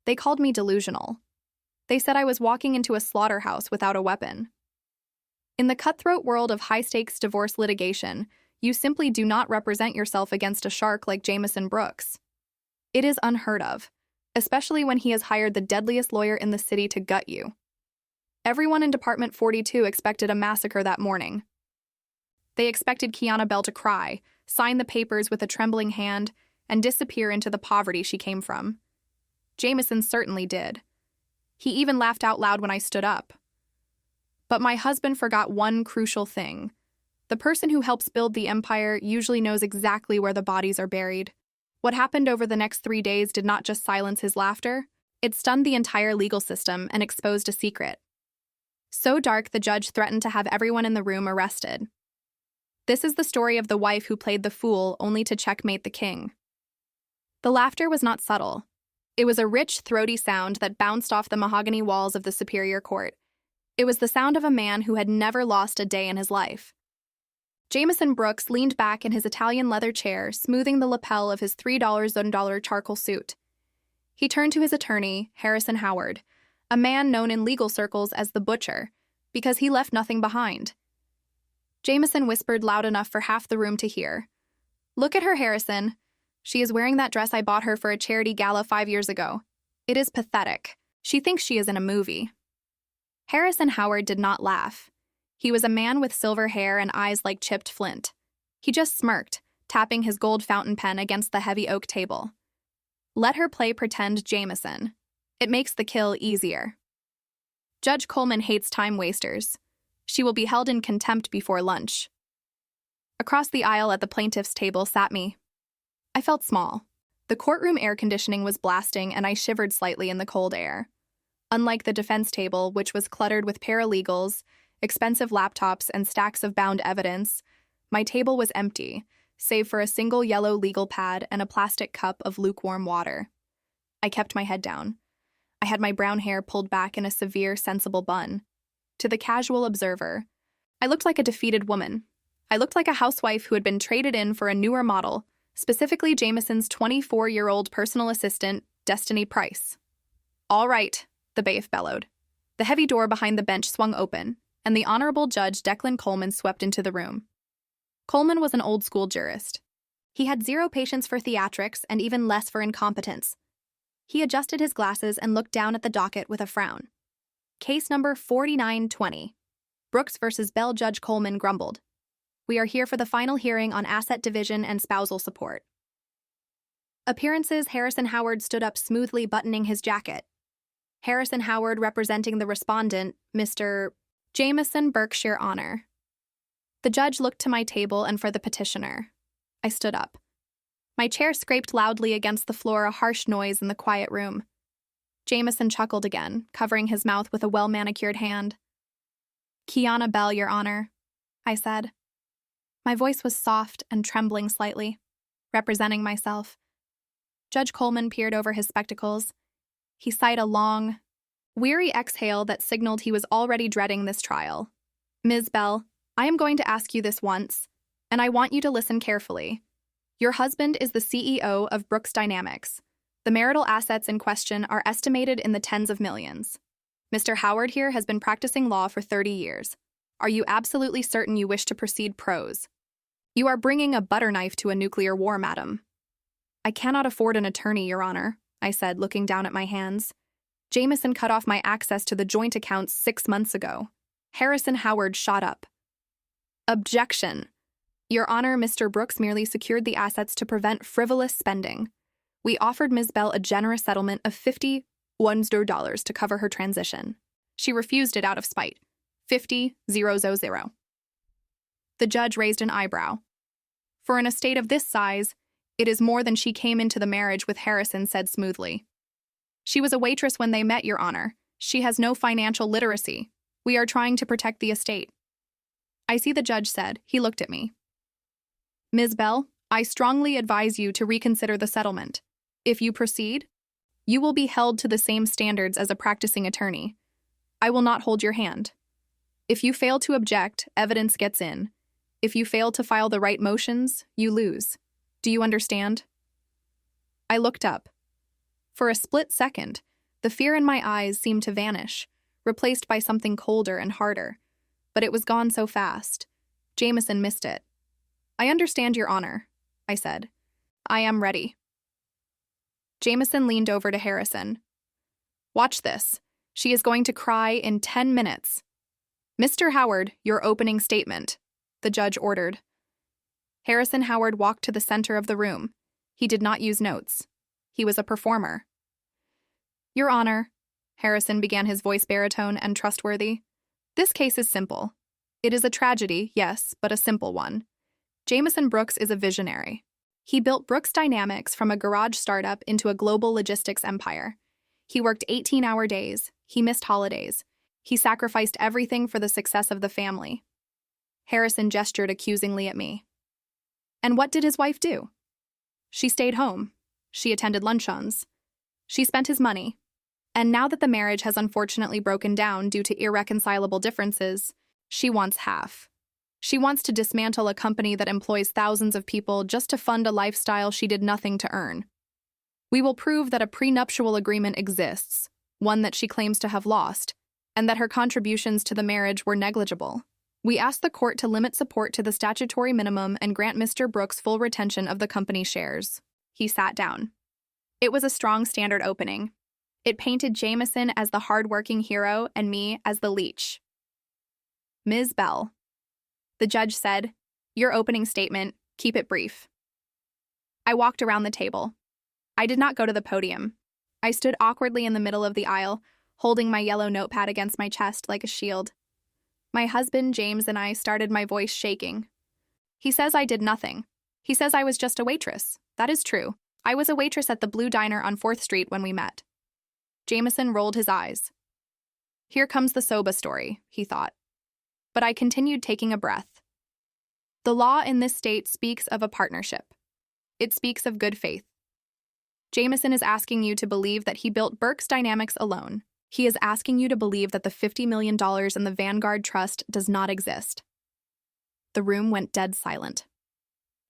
They called me delusional. They said I was walking into a slaughterhouse without a weapon. In the cutthroat world of high-stakes divorce litigation, you simply do not represent yourself against a shark like Jameson Brooks. It is unheard of, especially when he has hired the deadliest lawyer in the city to gut you. Everyone in Department 42 expected a massacre that morning. They expected Kiana Bell to cry, sign the papers with a trembling hand, and disappear into the poverty she came from. Jameson certainly did. He even laughed out loud when I stood up. But my husband forgot one crucial thing. The person who helps build the empire usually knows exactly where the bodies are buried. What happened over the next 3 days did not just silence his laughter, it stunned the entire legal system and exposed a secret. So dark, the judge threatened to have everyone in the room arrested. This is the story of the wife who played the fool only to checkmate the king. The laughter was not subtle. It was a rich, throaty sound that bounced off the mahogany walls of the Superior Court. It was the sound of a man who had never lost a day in his life. Jameson Brooks leaned back in his Italian leather chair, smoothing the lapel of his $3 charcoal suit. He turned to his attorney, Harrison Howard, a man known in legal circles as the Butcher, because he left nothing behind. Jameson whispered loud enough for half the room to hear. "Look at her, Harrison. She is wearing that dress I bought her for a charity gala 5 years ago. It is pathetic. She thinks she is in a movie." Harrison Howard did not laugh. He was a man with silver hair and eyes like chipped flint. He just smirked, tapping his gold fountain pen against the heavy oak table. "Let her play pretend, Jameson. It makes the kill easier. Judge Coleman hates time wasters. She will be held in contempt before lunch." Across the aisle at the plaintiff's table sat me. I felt small. The courtroom air conditioning was blasting and I shivered slightly in the cold air. Unlike the defense table, which was cluttered with paralegals, expensive laptops, and stacks of bound evidence, my table was empty, save for a single yellow legal pad and a plastic cup of lukewarm water. I kept my head down. I had my brown hair pulled back in a severe, sensible bun. To the casual observer, I looked like a defeated woman. I looked like a housewife who had been traded in for a newer model, specifically Jameson's 24-year-old personal assistant, Destiny Price. "All right," the bailiff bellowed. The heavy door behind the bench swung open, and the Honorable Judge Declan Coleman swept into the room. Coleman was an old-school jurist. He had zero patience for theatrics and even less for incompetence. He adjusted his glasses and looked down at the docket with a frown. "Case number 4920. Brooks versus Bell." Judge Coleman grumbled. "We are here for the final hearing on asset division and spousal support." Appearances. Harrison Howard stood up smoothly, buttoning his jacket. Harrison Howard representing the respondent, Mr. Jameson Berkshire Honor. The judge looked to my table and for the petitioner. I stood up. My chair scraped loudly against the floor, a harsh noise in the quiet room. Jameson chuckled again, covering his mouth with a well-manicured hand. "Kiana Bell, Your Honor," I said. My voice was soft and trembling slightly, representing myself. Judge Coleman peered over his spectacles. He sighed a long, weary exhale that signaled he was already dreading this trial. "Ms. Bell, I am going to ask you this once, and I want you to listen carefully. Your husband is the CEO of Brooks Dynamics. The marital assets in question are estimated in the tens of millions. Mr. Howard here has been practicing law for 30 years. Are you absolutely certain you wish to proceed pros? You are bringing a butter knife to a nuclear war, madam." "I cannot afford an attorney, Your Honor," I said, looking down at my hands. "Jameson cut off my access to the joint accounts 6 months ago." Harrison Howard shot up. "Objection. Your Honor, Mr. Brooks merely secured the assets to prevent frivolous spending. We offered Ms. Bell a generous settlement of $50,000 to cover her transition. She refused it out of spite. 50,000. The judge raised an eyebrow. "For an estate of this size, it is more than she came into the marriage with," Harrison said smoothly. "She was a waitress when they met, Your Honor. She has no financial literacy. We are trying to protect the estate." "I see," the judge said. He looked at me. "Ms. Bell, I strongly advise you to reconsider the settlement. If you proceed, you will be held to the same standards as a practicing attorney. I will not hold your hand. If you fail to object, evidence gets in. If you fail to file the right motions, you lose. Do you understand?" I looked up. For a split second, The fear in my eyes seemed to vanish, replaced by something colder and harder. But it was gone so fast. Jameson missed it. "I understand, Your Honor," I said. "I am ready." Jameson leaned over to Harrison. "Watch this. She is going to cry in 10 minutes. Mr. Howard, your opening statement," the judge ordered. Harrison Howard walked to the center of the room. He did not use notes. He was a performer. "Your Honor," Harrison began, his voice baritone and trustworthy. "This case is simple. It is a tragedy, yes, but a simple one. Jameson Brooks is a visionary. He built Brooks Dynamics from a garage startup into a global logistics empire. He worked 18-hour days. He missed holidays. He sacrificed everything for the success of the family." Harrison gestured accusingly at me. "And what did his wife do?" "She stayed home. She attended luncheons. She spent his money. And now that the marriage has unfortunately broken down due to irreconcilable differences, she wants half. She wants to dismantle a company that employs thousands of people just to fund a lifestyle she did nothing to earn. We will prove that a prenuptial agreement exists, one that she claims to have lost, and that her contributions to the marriage were negligible. We ask the court to limit support to the statutory minimum and grant Mr. Brooks full retention of the company shares." He sat down. It was a strong standard opening. It painted Jameson as the hard-working hero and me as the leech. "Ms. Bell," the judge said, "your opening statement, keep it brief." I walked around the table. I did not go to the podium. I stood awkwardly in the middle of the aisle, holding my yellow notepad against my chest like a shield. My husband, James, and I started, my voice shaking. "He says I did nothing. He says I was just a waitress. That is true. I was a waitress at the Blue Diner on 4th Street when we met." Jameson rolled his eyes. "Here comes the soba story," he thought. But I continued, taking a breath. "The law in this state speaks of a partnership. It speaks of good faith. Jameson is asking you to believe that he built Brooks Dynamics alone. He is asking you to believe that the $50 million in the Vanguard Trust does not exist." The room went dead silent.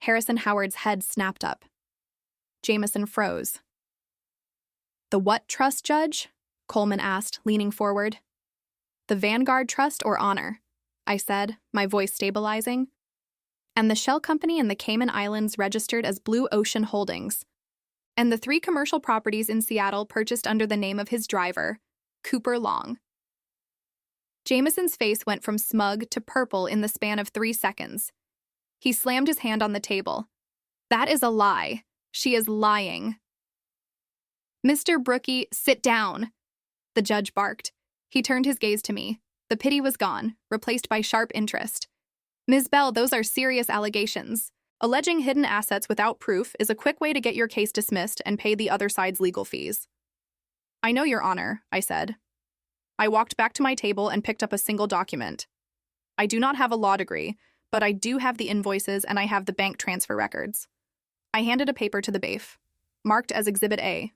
Harrison Howard's head snapped up. Jameson froze. "The what trust, Judge?" Coleman asked, leaning forward. "The Vanguard Trust or Honor?" I said, my voice stabilizing. "And the shell company in the Cayman Islands registered as Blue Ocean Holdings. And the 3 commercial properties in Seattle purchased under the name of his driver, Cooper Long." Jameson's face went from smug to purple in the span of 3 seconds. He slammed his hand on the table. "That is a lie. She is lying." "Mr. Brookie, sit down," the judge barked. He turned his gaze to me. The pity was gone, replaced by sharp interest. "Ms. Bell, those are serious allegations. Alleging hidden assets without proof is a quick way to get your case dismissed and pay the other side's legal fees." "I know, Your Honor," I said. I walked back to my table and picked up a single document. "I do not have a law degree, but I do have the invoices and I have the bank transfer records." I handed a paper to the bailiff. "Marked as Exhibit A,"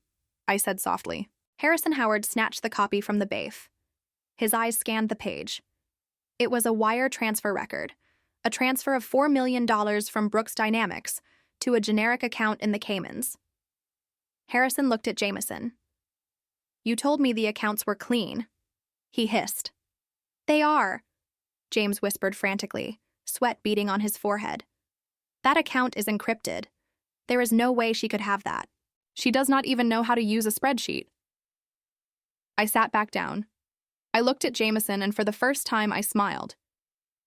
I said softly. Harrison Howard snatched the copy from the bailiff. His eyes scanned the page. It was a wire transfer record, a transfer of $4 million from Brooks Dynamics to a generic account in the Caymans. Harrison looked at Jameson. "You told me the accounts were clean," he hissed. "They are," James whispered frantically, sweat beading on his forehead. "That account is encrypted. There is no way she could have that. She does not even know how to use a spreadsheet." I sat back down. I looked at Jameson, and for the first time I smiled.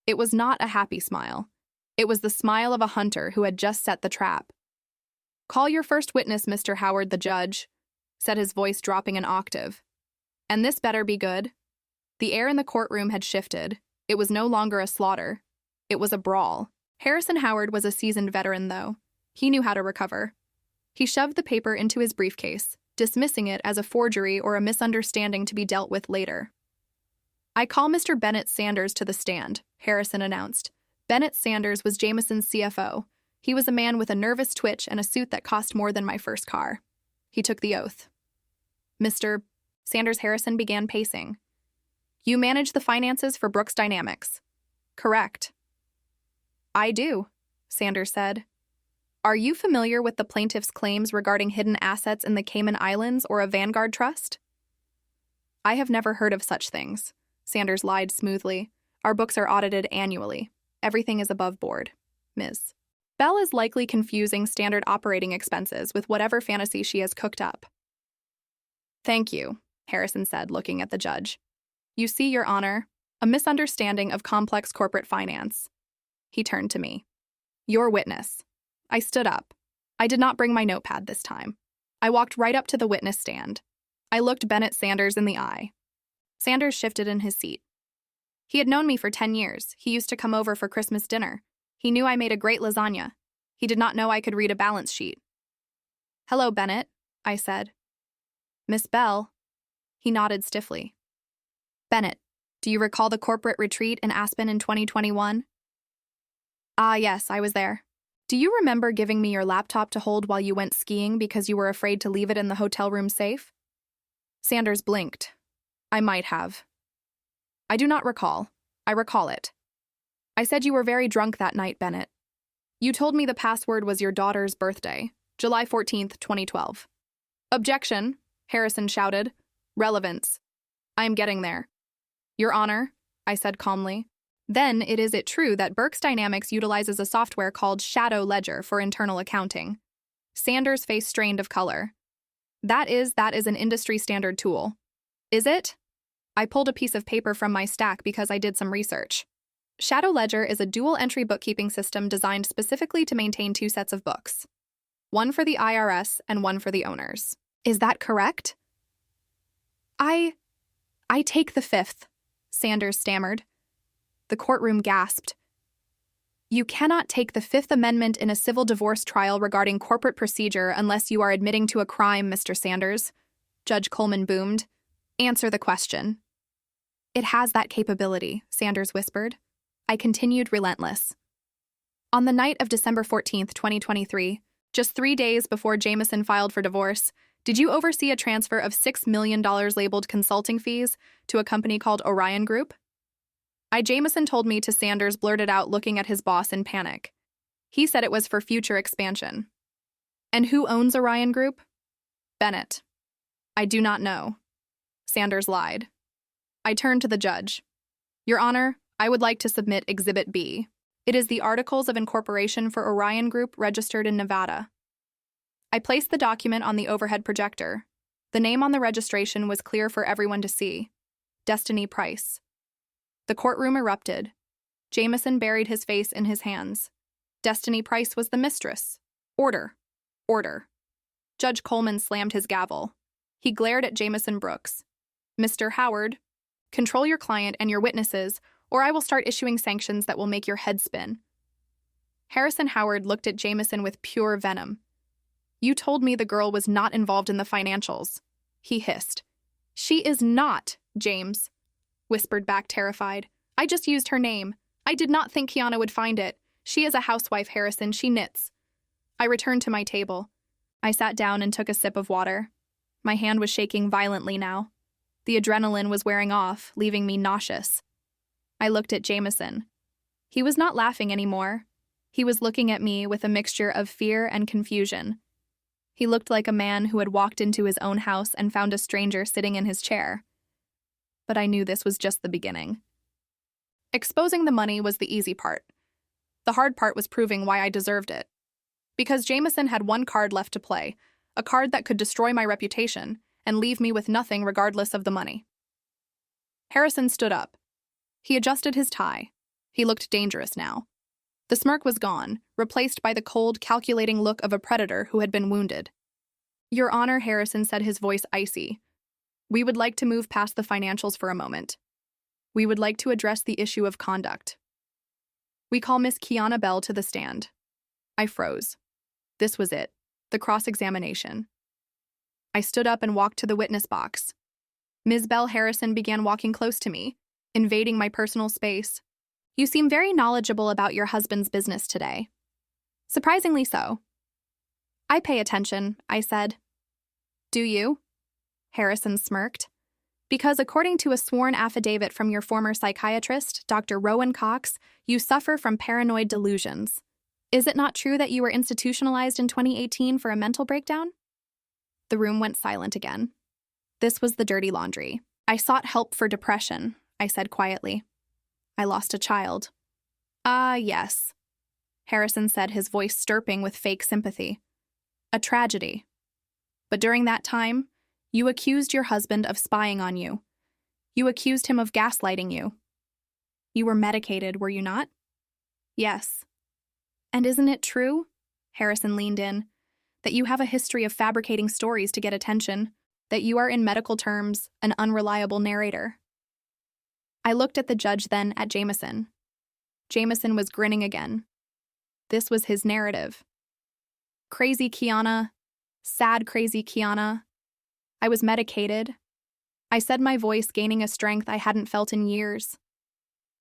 It was not a happy smile. It was the smile of a hunter who had just set the trap. "Call your first witness, Mr. Howard," the judge said, his voice dropping an octave. "And this better be good." The air in the courtroom had shifted. It was no longer a slaughter. It was a brawl. Harrison Howard was a seasoned veteran, though. He knew how to recover. He shoved the paper into his briefcase, dismissing it as a forgery or a misunderstanding to be dealt with later. "I call Mr. Bennett Sanders to the stand," Harrison announced. Bennett Sanders was Jameson's CFO. He was a man with a nervous twitch and a suit that cost more than my first car. He took the oath. "Mr. Sanders." Harrison began pacing. "You manage the finances for Brooks Dynamics." "Correct." "I do," Sanders said. "Are you familiar with the plaintiff's claims regarding hidden assets in the Cayman Islands or a Vanguard Trust?" I have never heard of such things. Sanders lied smoothly. Our books are audited annually. Everything is above board, Ms. Bell is likely confusing standard operating expenses with whatever fantasy she has cooked up. Thank you, Harrison said, looking at the judge. You see, Your Honor, a misunderstanding of complex corporate finance. He turned to me. Your witness. I stood up. I did not bring my notepad this time. I walked right up to the witness stand. I looked Bennett Sanders in the eye. Sanders shifted in his seat. He had known me for 10 years. He used to come over for Christmas dinner. He knew I made a great lasagna. He did not know I could read a balance sheet. Hello, Bennett, I said. Miss Bell. He nodded stiffly. Bennett, do you recall the corporate retreat in Aspen in 2021? Ah, yes, I was there. Do you remember giving me your laptop to hold while you went skiing because you were afraid to leave it in the hotel room safe? Sanders blinked. I might have. I do not recall. I recall it. I said you were very drunk that night, Bennett. You told me the password was your daughter's birthday, July 14th, 2012. Objection, Harrison shouted. Relevance. I am getting there. Your Honor, I said calmly. Then is it true that Berks Dynamics utilizes a software called Shadow Ledger for internal accounting? Sanders' face strained of color. That is an industry standard tool. Is it? I pulled a piece of paper from my stack because I did some research. Shadow Ledger is a dual-entry bookkeeping system designed specifically to maintain 2 sets of books. One for the IRS and one for the owners. Is that correct? I take the 5th, Sanders stammered. The courtroom gasped. You cannot take the 5th Amendment in a civil divorce trial regarding corporate procedure unless you are admitting to a crime, Mr. Sanders. Judge Coleman boomed. Answer the question. It has that capability, Sanders whispered. I continued relentless. On the night of December 14th, 2023, just 3 days before Jameson filed for divorce, did you oversee a transfer of $6 million labeled consulting fees to a company called Orion Group? Jameson told me to Sanders blurted out looking at his boss in panic. He said it was for future expansion. And who owns Orion Group? Bennett. I do not know. Sanders lied. I turned to the judge. Your Honor, I would like to submit Exhibit B. It is the Articles of Incorporation for Orion Group registered in Nevada. I placed the document on the overhead projector. The name on the registration was clear for everyone to see. Destiny Price. The courtroom erupted. Jameson buried his face in his hands. Destiny Price was the mistress. Order. Order. Judge Coleman slammed his gavel. He glared at Jameson Brooks. Mr. Howard, control your client and your witnesses, or I will start issuing sanctions that will make your head spin. Harrison Howard looked at Jameson with pure venom. You told me the girl was not involved in the financials, he hissed. She is not, James, whispered back terrified. I just used her name. I did not think Kiana would find it. She is a housewife, Harrison. She knits. I returned to my table. I sat down and took a sip of water. My hand was shaking violently now. The adrenaline was wearing off, leaving me nauseous. I looked at Jameson. He was not laughing anymore. He was looking at me with a mixture of fear and confusion. He looked like a man who had walked into his own house and found a stranger sitting in his chair. But I knew this was just the beginning. Exposing the money was the easy part. The hard part was proving why I deserved it. Because Jameson had one card left to play, a card that could destroy my reputation and leave me with nothing regardless of the money. Harrison stood up. He adjusted his tie. He looked dangerous now. The smirk was gone, replaced by the cold, calculating look of a predator who had been wounded. Your Honor, Harrison said, his voice icy. We would like to move past the financials for a moment. We would like to address the issue of conduct. We call Miss Kiana Bell to the stand. I froze. This was it, the cross-examination. I stood up and walked to the witness box. Ms. Bell Harrison began walking close to me, invading my personal space. You seem very knowledgeable about your husband's business today. Surprisingly so. I pay attention, I said. Do you? Harrison smirked. Because according to a sworn affidavit from your former psychiatrist, Dr. Rowan Cox, you suffer from paranoid delusions. Is it not true that you were institutionalized in 2018 for a mental breakdown? The room went silent again. This was the dirty laundry. I sought help for depression, I said quietly. I lost a child. Ah, yes, Harrison said, his voice stirping with fake sympathy. A tragedy. But during that time, you accused your husband of spying on you. You accused him of gaslighting you. You were medicated, were you not? Yes. And isn't it true, Harrison leaned in, that you have a history of fabricating stories to get attention, that you are, in medical terms, an unreliable narrator? I looked at the judge, then at Jameson. Jameson was grinning again. This was his narrative. Crazy Kiana, sad crazy Kiana. I was medicated. I said, my voice gaining a strength I hadn't felt in years.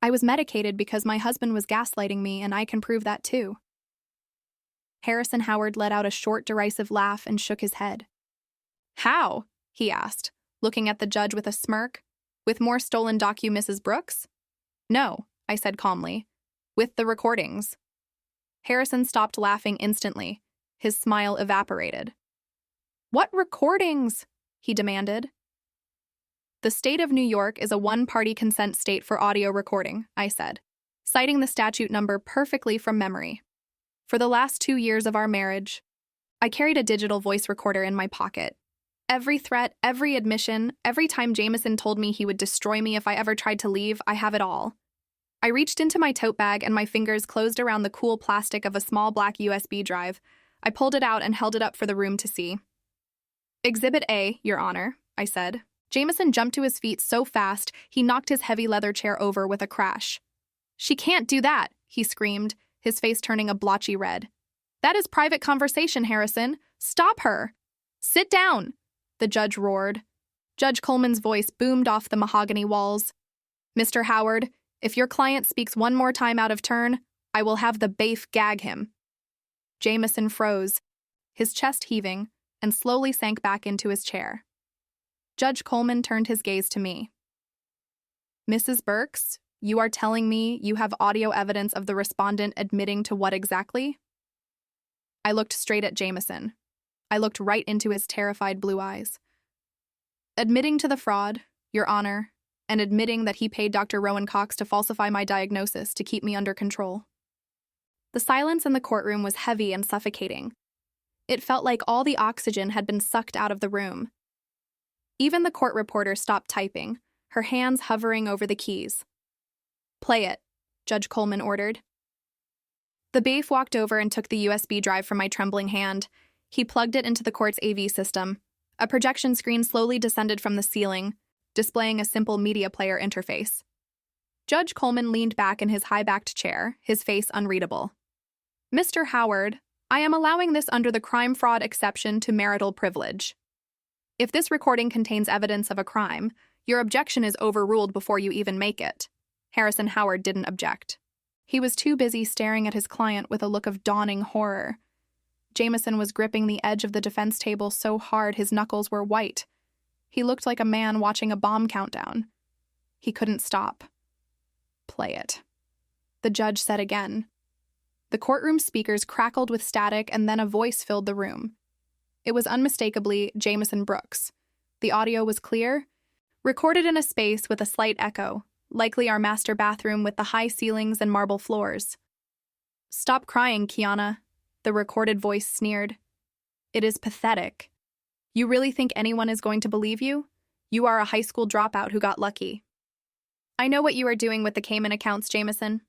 I was medicated because my husband was gaslighting me, and I can prove that too. Harrison Howard let out a short, derisive laugh and shook his head. How? He asked, looking at the judge with a smirk. With more stolen docu, Mrs. Brooks? No, I said calmly. With the recordings. Harrison stopped laughing instantly. His smile evaporated. What recordings? He demanded. The state of New York is a one-party consent state for audio recording, I said, citing the statute number perfectly from memory. For the last 2 years of our marriage, I carried a digital voice recorder in my pocket. Every threat, every admission, every time Jameson told me he would destroy me if I ever tried to leave, I have it all. I reached into my tote bag and my fingers closed around the cool plastic of a small black USB drive. I pulled it out and held it up for the room to see. Exhibit A, Your Honor, I said. Jameson jumped to his feet so fast, he knocked his heavy leather chair over with a crash. She can't do that, he screamed, his face turning a blotchy red. That is private conversation, Harrison. Stop her. Sit down, the judge roared. Judge Coleman's voice boomed off the mahogany walls. Mr. Howard, if your client speaks one more time out of turn, I will have the bailiff gag him. Jameson froze, his chest heaving, and slowly sank back into his chair. Judge Coleman turned his gaze to me. Mrs. Burks, you are telling me you have audio evidence of the respondent admitting to what exactly? I looked straight at Jameson. I looked right into his terrified blue eyes. Admitting to the fraud, Your Honor, and admitting that he paid Dr. Rowan Cox to falsify my diagnosis to keep me under control. The silence in the courtroom was heavy and suffocating. It felt like all the oxygen had been sucked out of the room. Even the court reporter stopped typing, her hands hovering over the keys. Play it, Judge Coleman ordered. The bailiff walked over and took the USB drive from my trembling hand. He plugged it into the court's AV system. A projection screen slowly descended from the ceiling, displaying a simple media player interface. Judge Coleman leaned back in his high-backed chair, his face unreadable. Mr. Howard, I am allowing this under the crime-fraud exception to marital privilege. If this recording contains evidence of a crime, your objection is overruled before you even make it. Harrison Howard didn't object. He was too busy staring at his client with a look of dawning horror. Jameson was gripping the edge of the defense table so hard his knuckles were white. He looked like a man watching a bomb countdown. He couldn't stop. Play it, the judge said again. The courtroom speakers crackled with static, and then a voice filled the room. It was unmistakably Jameson Brooks. The audio was clear, recorded in a space with a slight echo, likely our master bathroom with the high ceilings and marble floors. Stop crying, Kiana, the recorded voice sneered. It is pathetic. You really think anyone is going to believe you? You are a high school dropout who got lucky. I know what you are doing with the Cayman accounts, Jameson.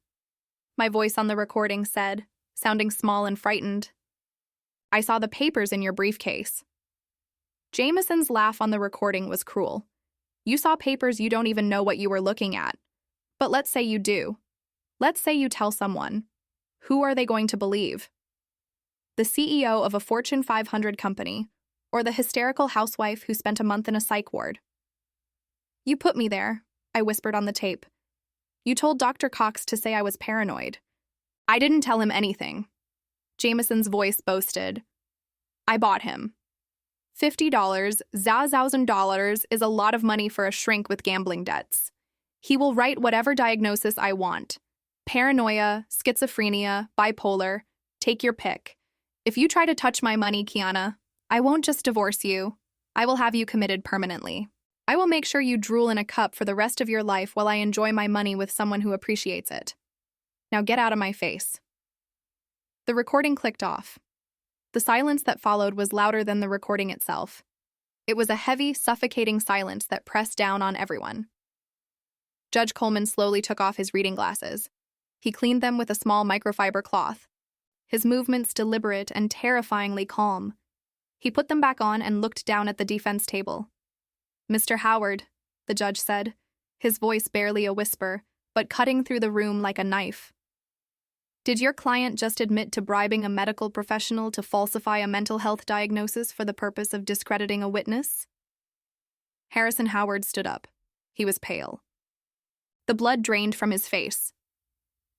My voice on the recording said, sounding small and frightened. I saw the papers in your briefcase. Jameson's laugh on the recording was cruel. You saw papers, you don't even know what you were looking at. But let's say you do. Let's say you tell someone. Who are they going to believe? The CEO of a Fortune 500 company, or the hysterical housewife who spent a month in a psych ward? You put me there, I whispered on the tape. You told Dr. Cox to say I was paranoid. I didn't tell him anything. Jameson's voice boasted. I bought him. $50, $1,000 is a lot of money for a shrink with gambling debts. He will write whatever diagnosis I want. Paranoia, schizophrenia, bipolar, take your pick. If you try to touch my money, Kiana, I won't just divorce you. I will have you committed permanently. I will make sure you drool in a cup for the rest of your life while I enjoy my money with someone who appreciates it. Now get out of my face. The recording clicked off. The silence that followed was louder than the recording itself. It was a heavy, suffocating silence that pressed down on everyone. Judge Coleman slowly took off his reading glasses. He cleaned them with a small microfiber cloth, his movements deliberate and terrifyingly calm. He put them back on and looked down at the defense table. "Mr. Howard," the judge said, his voice barely a whisper, but cutting through the room like a knife. "Did your client just admit to bribing a medical professional to falsify a mental health diagnosis for the purpose of discrediting a witness?" Harrison Howard stood up. He was pale. The blood drained from his face.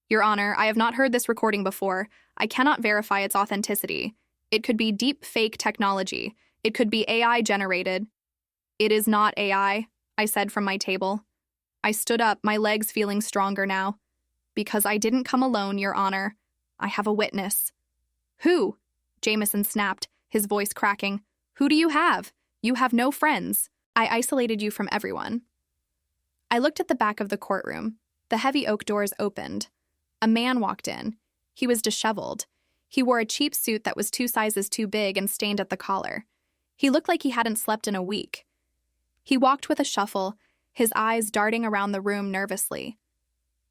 "Your Honor, I have not heard this recording before. I cannot verify its authenticity. It could be deep fake technology. It could be AI generated." "It is not AI," I said from my table. I stood up, my legs feeling stronger now. "Because I didn't come alone, Your Honor. I have a witness." "Who?" Jameson snapped, his voice cracking. "Who do you have? You have no friends. I isolated you from everyone." I looked at the back of the courtroom. The heavy oak doors opened. A man walked in. He was disheveled. He wore a cheap suit that was 2 sizes too big and stained at the collar. He looked like he hadn't slept in a week. He walked with a shuffle, his eyes darting around the room nervously.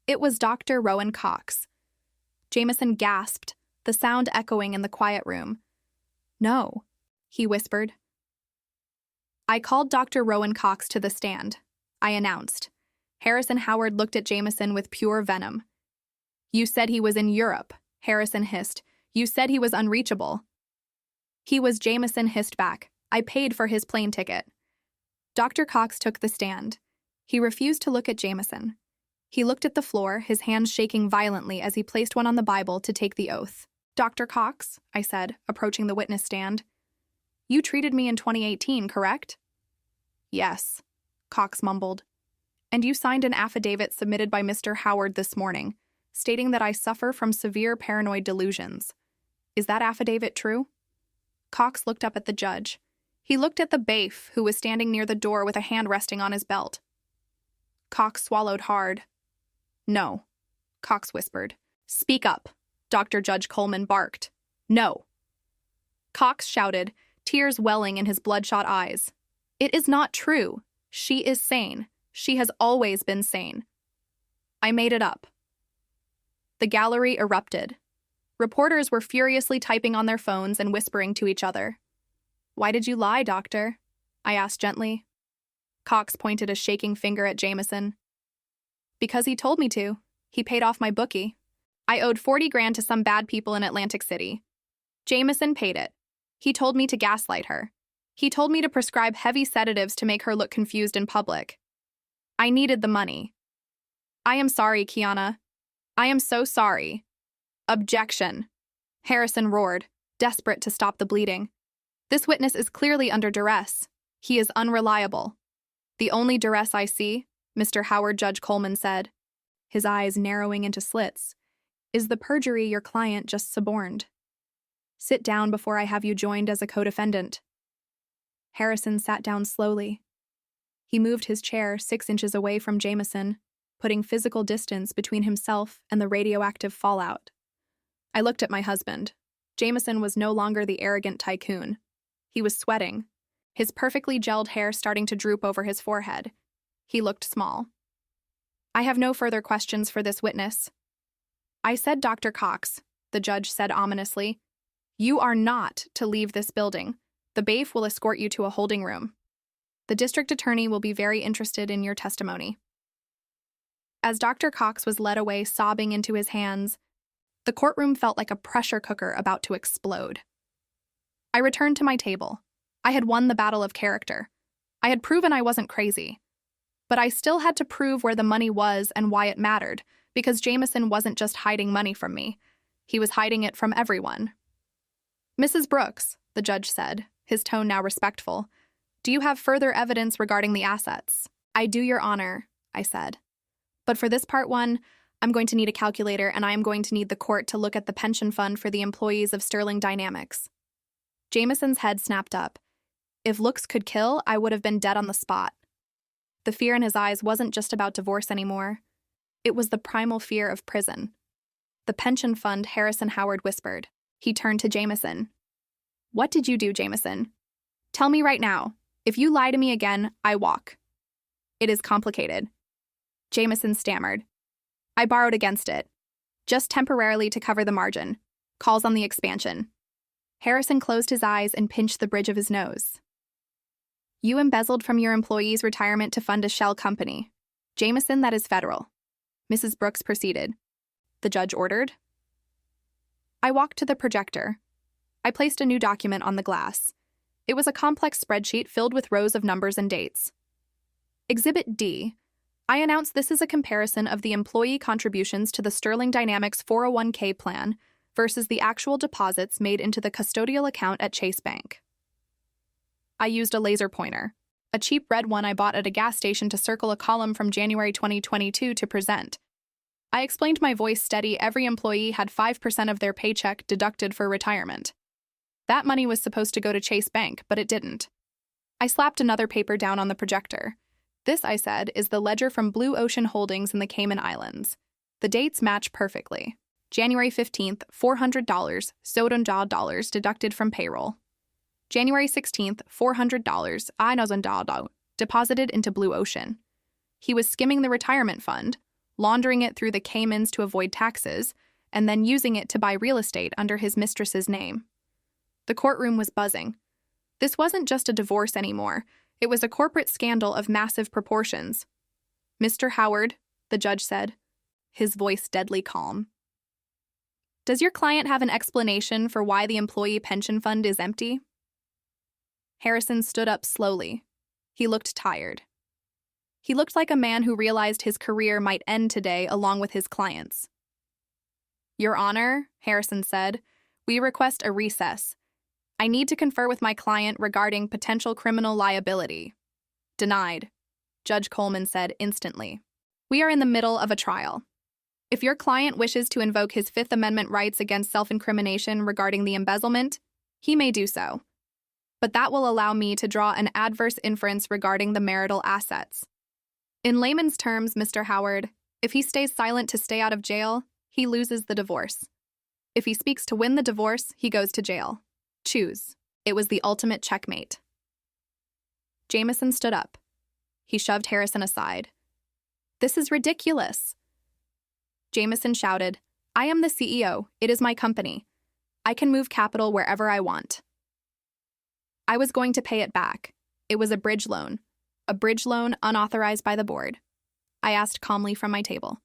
It was Dr. Rowan Cox. Jameson gasped, the sound echoing in the quiet room. "No," he whispered. I called Dr. Rowan Cox to the stand. I announced. Harrison Howard looked at Jameson with pure venom. "You said he was in Europe," Harrison hissed. "You said he was unreachable." "He was," Jameson hissed back. "I paid for his plane ticket." Dr. Cox took the stand. He refused to look at Jameson. He looked at the floor, his hands shaking violently as he placed one on the Bible to take the oath. "Dr. Cox," I said, approaching the witness stand. "You treated me in 2018, correct?" "Yes," Cox mumbled. "And you signed an affidavit submitted by Mr. Howard this morning, stating that I suffer from severe paranoid delusions. Is that affidavit true?" Cox looked up at the judge. He looked at the bailiff, who was standing near the door with a hand resting on his belt. Cox swallowed hard. "No," Cox whispered. "Speak up," Dr. Judge Coleman barked. "No." Cox shouted, tears welling in his bloodshot eyes. "It is not true. She is sane. She has always been sane. I made it up." The gallery erupted. Reporters were furiously typing on their phones and whispering to each other. "Why did you lie, doctor?" I asked gently. Cox pointed a shaking finger at Jameson. "Because he told me to. He paid off my bookie. I owed 40 grand to some bad people in Atlantic City. Jameson paid it. He told me to gaslight her. He told me to prescribe heavy sedatives to make her look confused in public. I needed the money. I am sorry, Kiana. I am so sorry." "Objection," Harrison roared, desperate to stop the bleeding. "This witness is clearly under duress. He is unreliable." "The only duress I see," Mr. Howard Judge Coleman said, his eyes narrowing into slits, "is the perjury your client just suborned. Sit down before I have you joined as a co-defendant." Harrison sat down slowly. He moved his chair 6 inches away from Jameson, putting physical distance between himself and the radioactive fallout. I looked at my husband. Jameson was no longer the arrogant tycoon. He was sweating, his perfectly gelled hair starting to droop over his forehead. He looked small. "I have no further questions for this witness." "I said, Dr. Cox," the judge said ominously, "you are not to leave this building. The bailiff will escort you to a holding room. The district attorney will be very interested in your testimony." As Dr. Cox was led away sobbing into his hands, the courtroom felt like a pressure cooker about to explode. I returned to my table. I had won the battle of character. I had proven I wasn't crazy. But I still had to prove where the money was and why it mattered, because Jameson wasn't just hiding money from me. He was hiding it from everyone. "Mrs. Brooks," the judge said, his tone now respectful, "do you have further evidence regarding the assets?" "I do, Your Honor," I said. "But for this part one, I'm going to need a calculator, and I am going to need the court to look at the pension fund for the employees of Sterling Dynamics." Jameson's head snapped up. If looks could kill, I would have been dead on the spot. The fear in his eyes wasn't just about divorce anymore. It was the primal fear of prison. The pension fund, Harrison Howard whispered. He turned to Jameson. What did you do, Jameson? Tell me right now. If you lie to me again, I walk. It is complicated. Jameson stammered. I borrowed against it. Just temporarily to cover the margin. Calls on the expansion. Harrison closed his eyes and pinched the bridge of his nose. You embezzled from your employees' retirement to fund a shell company. Jameson, that is federal. Mrs. Brooks proceeded. The judge ordered. I walked to the projector. I placed a new document on the glass. It was a complex spreadsheet filled with rows of numbers and dates. Exhibit D. I announced this is a comparison of the employee contributions to the Sterling Dynamics 401k plan versus the actual deposits made into the custodial account at Chase Bank. I used a laser pointer, a cheap red one I bought at a gas station, to circle a column from January 2022 to present. I explained, my voice steady. Every employee had 5% of their paycheck deducted for retirement. That money was supposed to go to Chase Bank, but it didn't. I slapped another paper down on the projector. This, I said, is the ledger from Blue Ocean Holdings in the Cayman Islands. The dates match perfectly. January 15th, $400, $700 deducted from payroll. January 16th, $400, $1,000 deposited into Blue Ocean. He was skimming the retirement fund, laundering it through the Caymans to avoid taxes, and then using it to buy real estate under his mistress's name. The courtroom was buzzing. This wasn't just a divorce anymore. It was a corporate scandal of massive proportions. Mr. Howard, the judge said, his voice deadly calm. Does your client have an explanation for why the employee pension fund is empty? Harrison stood up slowly. He looked tired. He looked like a man who realized his career might end today along with his client's. Your Honor, Harrison said, we request a recess. I need to confer with my client regarding potential criminal liability. Denied, Judge Coleman said instantly. We are in the middle of a trial. If your client wishes to invoke his Fifth Amendment rights against self-incrimination regarding the embezzlement, he may do so. But that will allow me to draw an adverse inference regarding the marital assets. In layman's terms, Mr. Howard, if he stays silent to stay out of jail, he loses the divorce. If he speaks to win the divorce, he goes to jail. Choose. It was the ultimate checkmate. Jameson stood up. He shoved Harrison aside. This is ridiculous. Jameson shouted, I am the CEO. It is my company. I can move capital wherever I want. I was going to pay it back. It was a bridge loan unauthorized by the board. I asked calmly from my table.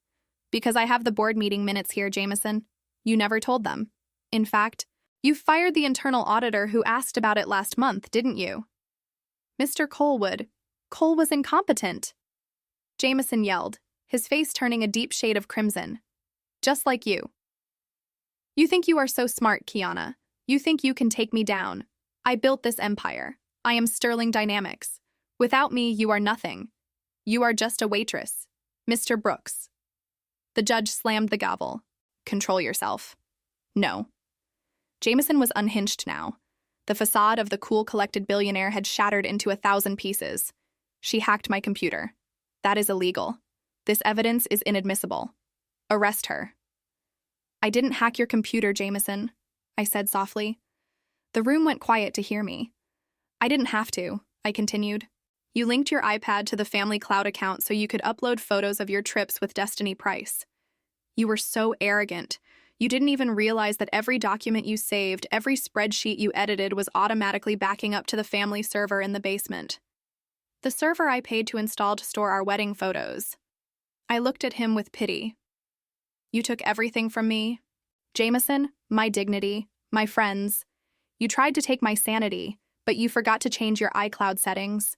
Because I have the board meeting minutes here, Jameson. You never told them. In fact, you fired the internal auditor who asked about it last month, didn't you? Mr. Colwood. Cole was incompetent. Jameson yelled, his face turning a deep shade of crimson. Just like you. You think you are so smart, Kiana. You think you can take me down. I built this empire. I am Sterling Dynamics. Without me, you are nothing. You are just a waitress. Mr. Brooks. The judge slammed the gavel. Control yourself. No. Jameson was unhinged now. The facade of the cool, collected billionaire had shattered into 1,000 pieces. She hacked my computer. That is illegal. This evidence is inadmissible. Arrest her. I didn't hack your computer, Jameson, I said softly. The room went quiet to hear me. I didn't have to, I continued. You linked your iPad to the family cloud account so you could upload photos of your trips with Destiny Price. You were so arrogant. You didn't even realize that every document you saved, every spreadsheet you edited was automatically backing up to the family server in the basement. The server I paid to install to store our wedding photos. I looked at him with pity. You took everything from me. Jameson, my dignity, my friends. You tried to take my sanity, but you forgot to change your iCloud settings.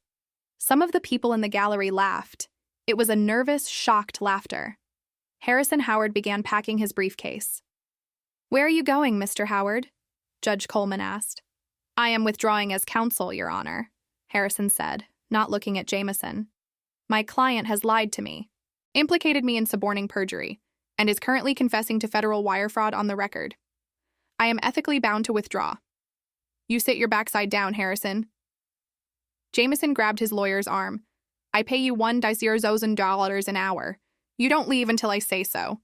Some of the people in the gallery laughed. It was a nervous, shocked laughter. Harrison Howard began packing his briefcase. Where are you going, Mr. Howard? Judge Coleman asked. I am withdrawing as counsel, Your Honor, Harrison said, not looking at Jameson. My client has lied to me, implicated me in suborning perjury, and is currently confessing to federal wire fraud on the record. I am ethically bound to withdraw. You sit your backside down, Harrison. Jameson grabbed his lawyer's arm. I pay you $1,000 an hour. You don't leave until I say so.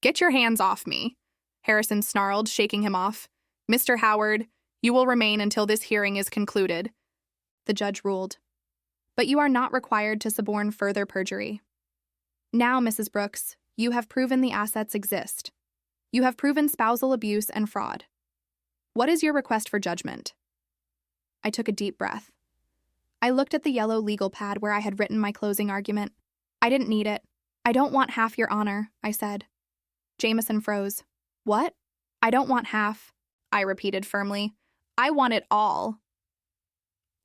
Get your hands off me, Harrison snarled, shaking him off. Mr. Howard, you will remain until this hearing is concluded, the judge ruled. But you are not required to suborn further perjury. Now, Mrs. Brooks, you have proven the assets exist. You have proven spousal abuse and fraud. What is your request for judgment? I took a deep breath. I looked at the yellow legal pad where I had written my closing argument. I didn't need it. I don't want half, Your Honor, I said. Jameson froze. What? I don't want half, I repeated firmly. I want it all.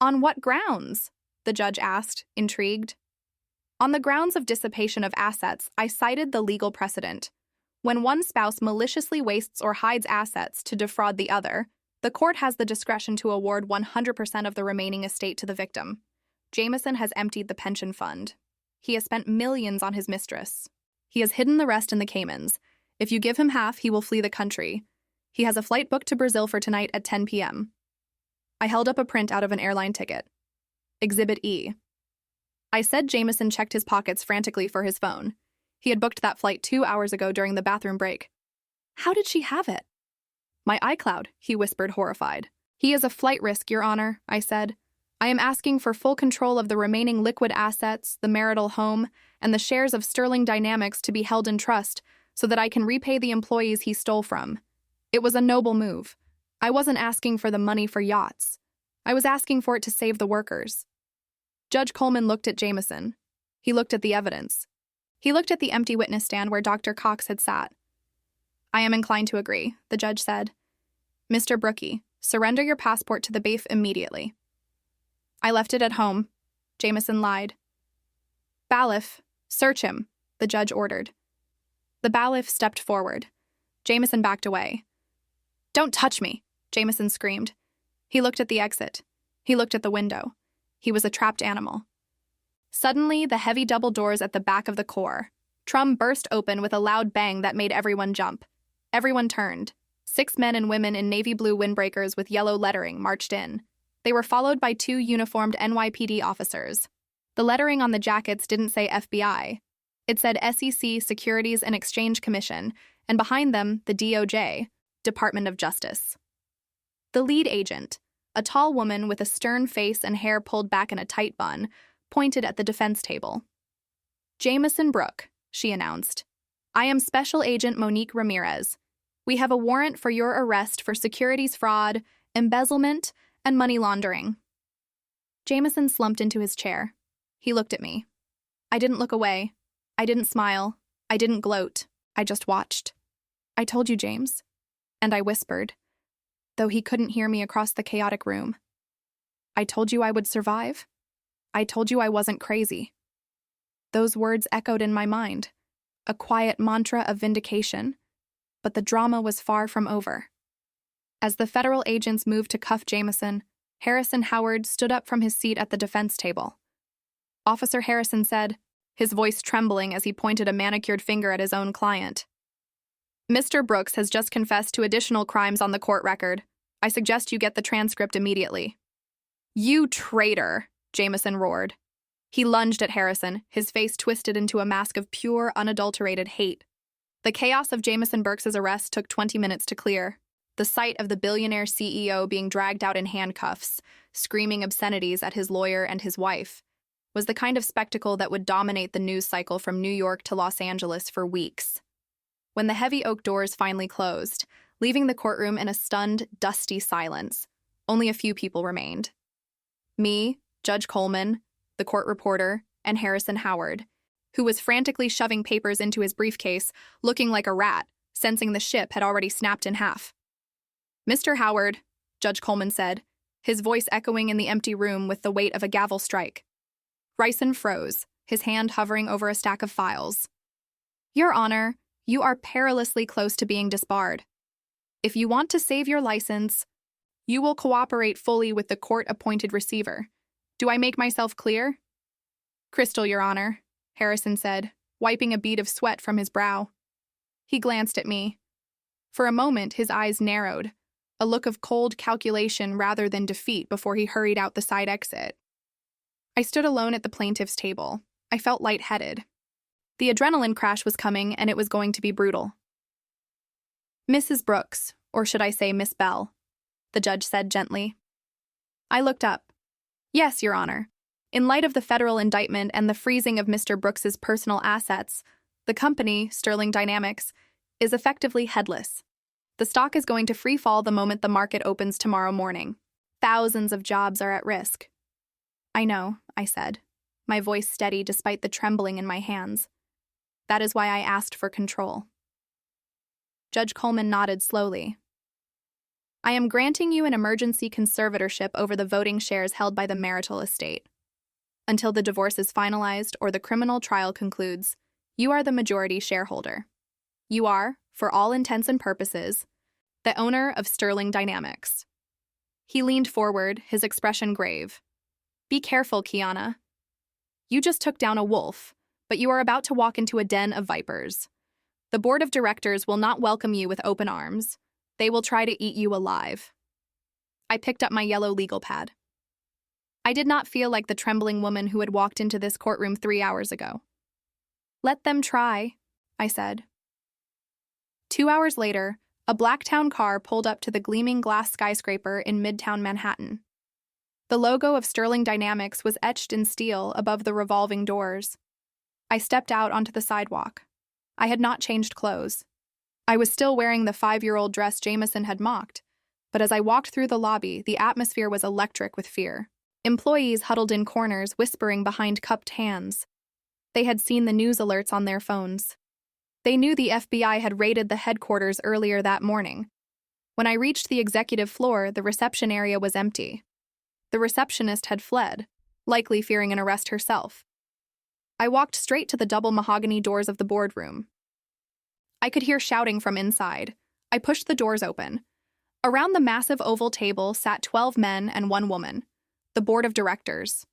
On what grounds? The judge asked, intrigued. On the grounds of dissipation of assets, I cited the legal precedent. When one spouse maliciously wastes or hides assets to defraud the other, the court has the discretion to award 100% of the remaining estate to the victim. Jameson has emptied the pension fund. He has spent millions on his mistress. He has hidden the rest in the Caymans. If you give him half, he will flee the country. He has a flight booked to Brazil for tonight at 10 p.m. I held up a print out of an airline ticket. Exhibit E. I said Jameson checked his pockets frantically for his phone. He had booked that flight 2 hours ago during the bathroom break. How did she have it? My iCloud, he whispered, horrified. He is a flight risk, Your Honor, I said. I am asking for full control of the remaining liquid assets, the marital home, and the shares of Sterling Dynamics to be held in trust so that I can repay the employees he stole from. It was a noble move. I wasn't asking for the money for yachts. I was asking for it to save the workers. Judge Coleman looked at Jameson. He looked at the evidence. He looked at the empty witness stand where Dr. Cox had sat. I am inclined to agree, the judge said. Mr. Brookie, surrender your passport to the BAIF immediately. I left it at home. Jameson lied. Bailiff, search him, the judge ordered. The bailiff stepped forward. Jameson backed away. Don't touch me, Jameson screamed. He looked at the exit. He looked at the window. He was a trapped animal. Suddenly, the heavy double doors at the back of the courtroom burst open with a loud bang that made everyone jump. Everyone turned. 6 men and women in navy blue windbreakers with yellow lettering marched in. They were followed by 2 uniformed NYPD officers. The lettering on the jackets didn't say FBI. It said SEC Securities and Exchange Commission, and behind them, the DOJ, Department of Justice. The lead agent, a tall woman with a stern face and hair pulled back in a tight bun, pointed at the defense table. Jameson Brooke, she announced. I am Special Agent Monique Ramirez. We have a warrant for your arrest for securities fraud, embezzlement, and money laundering. Jameson slumped into his chair. He looked at me. I didn't look away. I didn't smile. I didn't gloat. I just watched. I told you, James. And I whispered, though he couldn't hear me across the chaotic room. I told you I would survive. I told you I wasn't crazy. Those words echoed in my mind, a quiet mantra of vindication, but the drama was far from over. As the federal agents moved to cuff Jameson, Harrison Howard stood up from his seat at the defense table. Officer Harrison said, his voice trembling as he pointed a manicured finger at his own client. Mr. Brooks has just confessed to additional crimes on the court record. I suggest you get the transcript immediately. You traitor, Jameson roared. He lunged at Harrison, his face twisted into a mask of pure, unadulterated hate. The chaos of Jameson Burks's arrest took 20 minutes to clear. The sight of the billionaire CEO being dragged out in handcuffs, screaming obscenities at his lawyer and his wife, was the kind of spectacle that would dominate the news cycle from New York to Los Angeles for weeks. When the heavy oak doors finally closed, leaving the courtroom in a stunned, dusty silence, only a few people remained. Me, Judge Coleman, the court reporter, and Harrison Howard, who was frantically shoving papers into his briefcase, looking like a rat, sensing the ship had already snapped in half. Mr. Howard, Judge Coleman said, his voice echoing in the empty room with the weight of a gavel strike. Ryson froze, his hand hovering over a stack of files. Your Honor, you are perilously close to being disbarred. If you want to save your license, you will cooperate fully with the court-appointed receiver. Do I make myself clear? Crystal, Your Honor, Harrison said, wiping a bead of sweat from his brow. He glanced at me. For a moment, his eyes narrowed, a look of cold calculation rather than defeat before he hurried out the side exit. I stood alone at the plaintiff's table. I felt lightheaded. The adrenaline crash was coming, and it was going to be brutal. "Mrs. Brooks, or should I say Miss Bell," the judge said gently. I looked up. "Yes, Your Honor. In light of the federal indictment and the freezing of Mr. Brooks's personal assets, the company, Sterling Dynamics, is effectively headless. The stock is going to free fall the moment the market opens tomorrow morning. Thousands of jobs are at risk." "I know," I said, my voice steady despite the trembling in my hands. "That is why I asked for control." Judge Coleman nodded slowly. "I am granting you an emergency conservatorship over the voting shares held by the marital estate. Until the divorce is finalized or the criminal trial concludes, you are the majority shareholder. You are, for all intents and purposes, the owner of Sterling Dynamics." He leaned forward, his expression grave. "Be careful, Kiana. You just took down a wolf, but you are about to walk into a den of vipers. The board of directors will not welcome you with open arms. They will try to eat you alive." I picked up my yellow legal pad. I did not feel like the trembling woman who had walked into this courtroom 3 hours ago. "Let them try," I said. 2 hours later, a Blacktown car pulled up to the gleaming glass skyscraper in Midtown Manhattan. The logo of Sterling Dynamics was etched in steel above the revolving doors. I stepped out onto the sidewalk. I had not changed clothes. I was still wearing the 5-year-old dress Jameson had mocked, but as I walked through the lobby, the atmosphere was electric with fear. Employees huddled in corners, whispering behind cupped hands. They had seen the news alerts on their phones. They knew the FBI had raided the headquarters earlier that morning. When I reached the executive floor, the reception area was empty. The receptionist had fled, likely fearing an arrest herself. I walked straight to the double mahogany doors of the boardroom. I could hear shouting from inside. I pushed the doors open. Around the massive oval table sat 12 men and 1 woman, the board of directors.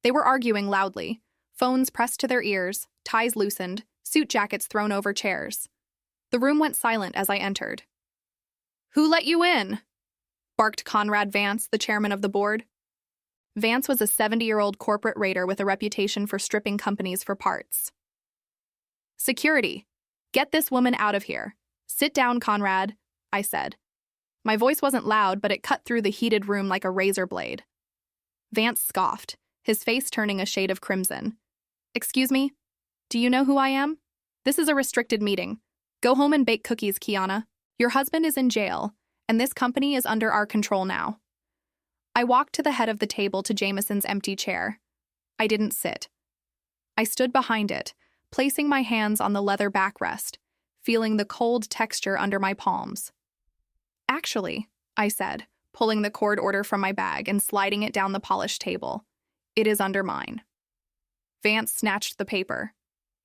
They were arguing loudly, phones pressed to their ears, ties loosened, suit jackets thrown over chairs. The room went silent as I entered. "Who let you in?" barked Conrad Vance, the chairman of the board. Vance was a 70-year-old corporate raider with a reputation for stripping companies for parts. "Security, get this woman out of here. Sit down, Conrad," I said. My voice wasn't loud, but it cut through the heated room like a razor blade. Vance scoffed, his face turning a shade of crimson. "Excuse me? Do you know who I am? This is a restricted meeting. Go home and bake cookies, Kiana. Your husband is in jail, and this company is under our control now." I walked to the head of the table to Jameson's empty chair. I didn't sit. I stood behind it, placing my hands on the leather backrest, feeling the cold texture under my palms. "Actually," I said, pulling the court order from my bag and sliding it down the polished table, "it is under mine." Vance snatched the paper.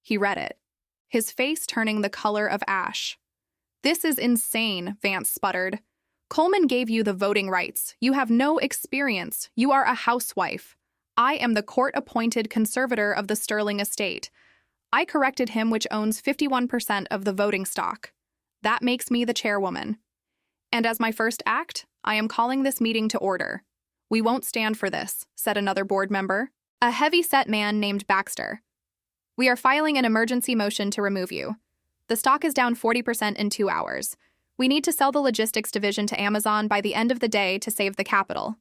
He read it, his face turning the color of ash. "This is insane," Vance sputtered. "Coleman gave you the voting rights. You have no experience. You are a housewife. I am the court-appointed conservator of the Sterling estate. I corrected him, which owns 51% of the voting stock. That makes me the chairwoman. And as my first act, I am calling this meeting to order." "We won't stand for this," said another board member, a heavy-set man named Baxter. "We are filing an emergency motion to remove you. The stock is down 40% in 2 hours. We need to sell the logistics division to Amazon by the end of the day to save the capital."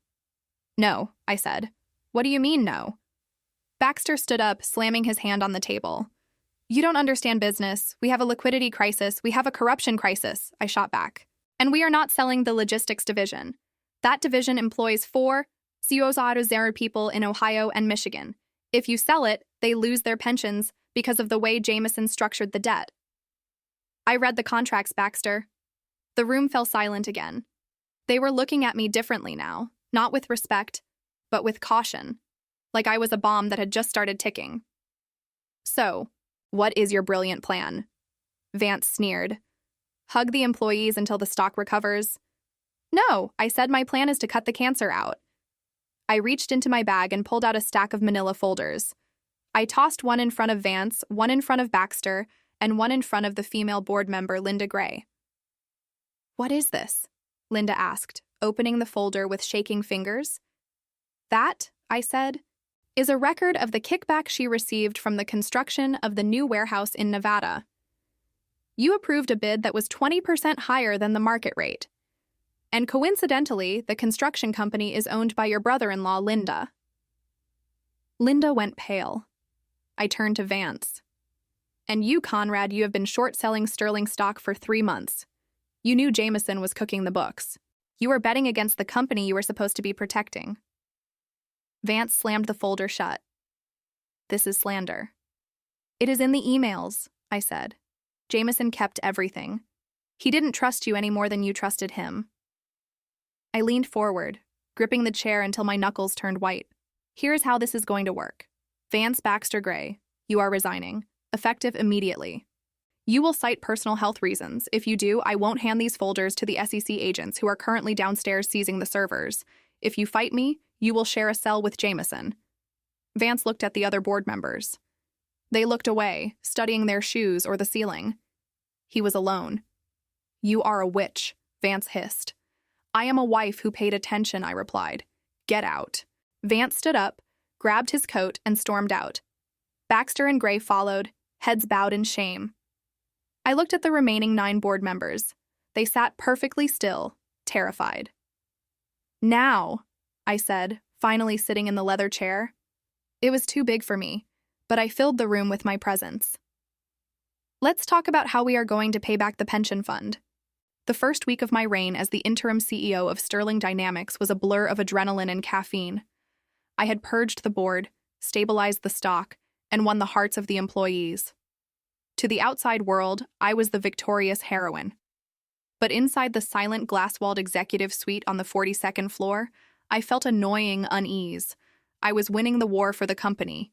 "No," I said. "What do you mean, no?" Baxter stood up, slamming his hand on the table. "You don't understand business. We have a liquidity crisis. We have a corruption crisis," I shot back. "And we are not selling the logistics division. That division employs 4,000 people in Ohio and Michigan. If you sell it, they lose their pensions because of the way Jameson structured the debt." "I read the contracts, Baxter." The room fell silent again. They were looking at me differently now, not with respect, but with caution, like I was a bomb that had just started ticking. "So, what is your brilliant plan?" Vance sneered. "Hug the employees until the stock recovers?" "No," I said, "my plan is to cut the cancer out." I reached into my bag and pulled out a stack of manila folders. I tossed one in front of Vance, one in front of Baxter, and one in front of the female board member, Linda Gray. "What is this?" Linda asked, opening the folder with shaking fingers. "That," I said, is a record of the kickback she received from the construction of the new warehouse in Nevada. You approved a bid that was 20% higher than the market rate. And coincidentally, the construction company is owned by your brother-in-law, Linda. Linda went pale. I turned to Vance. And you, Conrad, you have been short-selling Sterling stock for 3 months. You knew Jameson was cooking the books. You were betting against the company you were supposed to be protecting. Vance slammed the folder shut. This is slander. It is in the emails, I said. Jameson kept everything. He didn't trust you any more than you trusted him. I leaned forward, gripping the chair until my knuckles turned white. Here's how this is going to work. Vance Baxter Gray, you are resigning, effective immediately. You will cite personal health reasons. If you do, I won't hand these folders to the SEC agents who are currently downstairs seizing the servers. If you fight me, you will share a cell with Jameson. Vance looked at the other board members. They looked away, studying their shoes or the ceiling. He was alone. You are a witch, Vance hissed. I am a wife who paid attention, I replied. Get out. Vance stood up, grabbed his coat, and stormed out. Baxter and Gray followed, heads bowed in shame. I looked at the remaining 9 board members. They sat perfectly still, terrified. Now, I said, finally sitting in the leather chair. It was too big for me, but I filled the room with my presence. Let's talk about how we are going to pay back the pension fund. The first week of my reign as the interim CEO of Sterling Dynamics was a blur of adrenaline and caffeine. I had purged the board, stabilized the stock, and won the hearts of the employees. To the outside world, I was the victorious heroine. But inside the silent glass-walled executive suite on the 42nd floor, I felt a gnawing unease. I was winning the war for the company.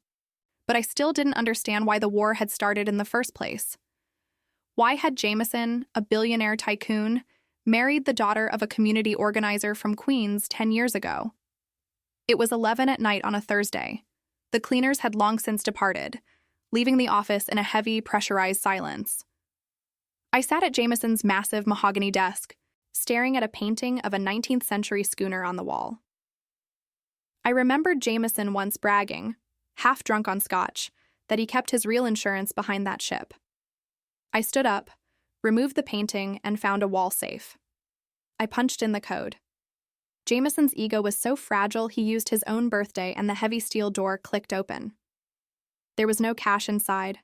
But I still didn't understand why the war had started in the first place. Why had Jameson, a billionaire tycoon, married the daughter of a community organizer from Queens 10 years ago? It was 11 at night on a Thursday. The cleaners had long since departed, leaving the office in a heavy, pressurized silence. I sat at Jameson's massive mahogany desk, staring at a painting of a 19th century schooner on the wall. I remembered Jameson once bragging, half drunk on scotch, that he kept his real insurance behind that ship. I stood up, removed the painting, and found a wall safe. I punched in the code. Jameson's ego was so fragile he used his own birthday and the heavy steel door clicked open. There was no cash inside,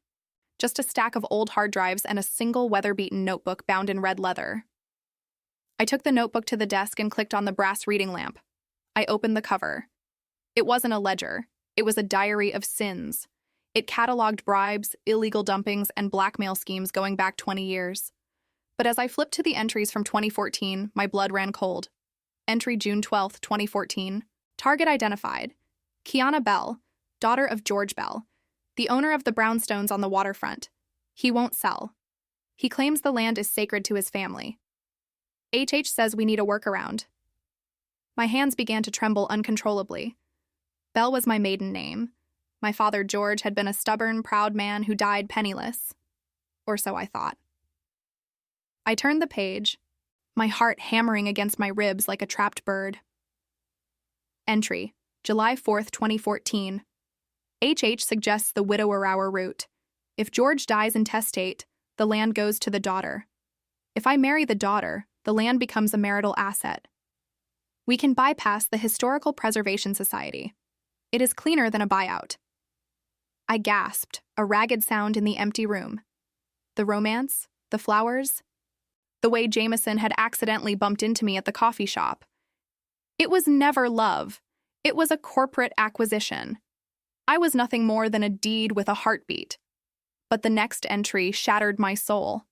just a stack of old hard drives and a single weather-beaten notebook bound in red leather. I took the notebook to the desk and clicked on the brass reading lamp. I opened the cover. It wasn't a ledger. It was a diary of sins. It cataloged bribes, illegal dumpings, and blackmail schemes going back 20 years. But as I flipped to the entries from 2014, my blood ran cold. Entry June 12, 2014. Target identified. Kiana Bell, daughter of George Bell, the owner of the brownstones on the waterfront. He won't sell. He claims the land is sacred to his family. HH says we need a workaround. My hands began to tremble uncontrollably. Bell was my maiden name. My father, George, had been a stubborn, proud man who died penniless. Or so I thought. I turned the page, my heart hammering against my ribs like a trapped bird. Entry, July 4th, 2014. HH suggests the widower hour route. If George dies intestate, the land goes to the daughter. If I marry the daughter, the land becomes a marital asset. We can bypass the Historical Preservation Society. It is cleaner than a buyout. I gasped, a ragged sound in the empty room. The romance, the flowers, the way Jameson had accidentally bumped into me at the coffee shop. It was never love. It was a corporate acquisition. I was nothing more than a deed with a heartbeat. But the next entry shattered my soul.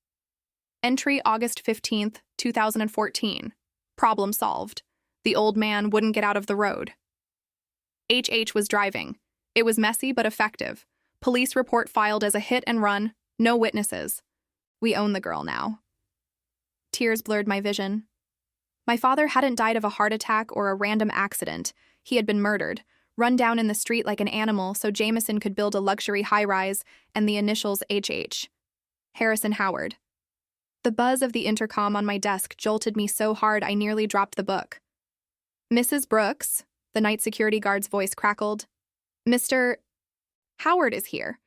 Entry August 15th, 2014. Problem solved. The old man wouldn't get out of the road. HH was driving. It was messy but effective. Police report filed as a hit and run. No witnesses. We own the girl now. Tears blurred my vision. My father hadn't died of a heart attack or a random accident. He had been murdered, run down in the street like an animal so Jameson could build a luxury high-rise and the initials HH. Harrison Howard. The buzz of the intercom on my desk jolted me so hard I nearly dropped the book. Mrs. Brooks, the night security guard's voice crackled. Mr. Howard is here.